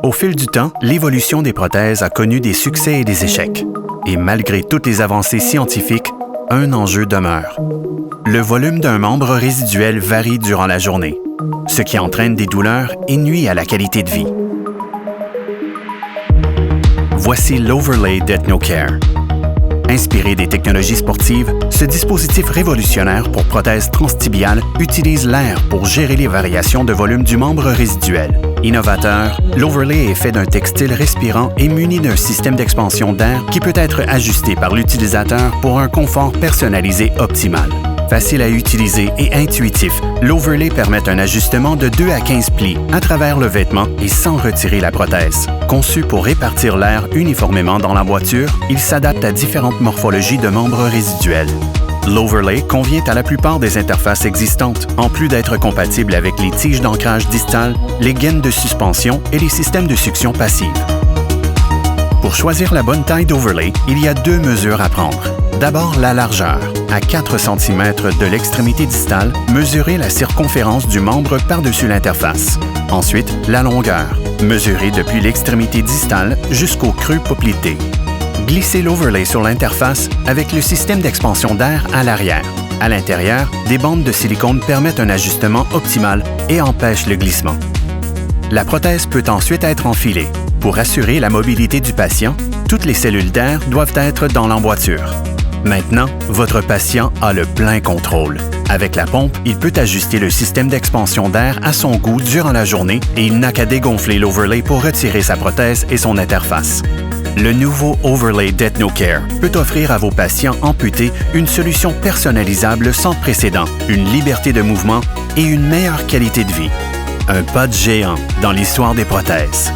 Au fil du temps, l'évolution des prothèses a connu des succès et des échecs. Et malgré toutes les avancées scientifiques, un enjeu demeure. Le volume d'un membre résiduel varie durant la journée, ce qui entraîne des douleurs et nuit à la qualité de vie. Voici l'Overlay d'EthnoCare. Inspiré des technologies sportives, ce dispositif révolutionnaire pour prothèses transtibiales utilise l'air pour gérer les variations de volume du membre résiduel. Innovateur, l'Overlay est fait d'un textile respirant et muni d'un système d'expansion d'air qui peut être ajusté par l'utilisateur pour un confort personnalisé optimal. Facile à utiliser et intuitif, l'Overlay permet un ajustement de 2 à 15 plis à travers le vêtement et sans retirer la prothèse. Conçu pour répartir l'air uniformément dans la boiture, il s'adapte à différentes morphologies de membres résiduels. L'Overlay convient à la plupart des interfaces existantes, en plus d'être compatible avec les tiges d'ancrage distales, les gaines de suspension et les systèmes de succion passive. Pour choisir la bonne taille d'Overlay, il y a 2 mesures à prendre. D'abord, la largeur. À 4 cm de l'extrémité distale, mesurez la circonférence du membre par-dessus l'interface. Ensuite, la longueur. Mesurez depuis l'extrémité distale jusqu'au creux poplité. Glissez l'Overlay sur l'interface avec le système d'expansion d'air à l'arrière. À l'intérieur, des bandes de silicone permettent un ajustement optimal et empêchent le glissement. La prothèse peut ensuite être enfilée. Pour assurer la mobilité du patient, toutes les cellules d'air doivent être dans l'emboîture. Maintenant, votre patient a le plein contrôle. Avec la pompe, il peut ajuster le système d'expansion d'air à son goût durant la journée et il n'a qu'à dégonfler l'Overlay pour retirer sa prothèse et son interface. Le nouveau Overlay d'EthnoCare peut offrir à vos patients amputés une solution personnalisable sans précédent, une liberté de mouvement et une meilleure qualité de vie. Un pas de géant dans l'histoire des prothèses.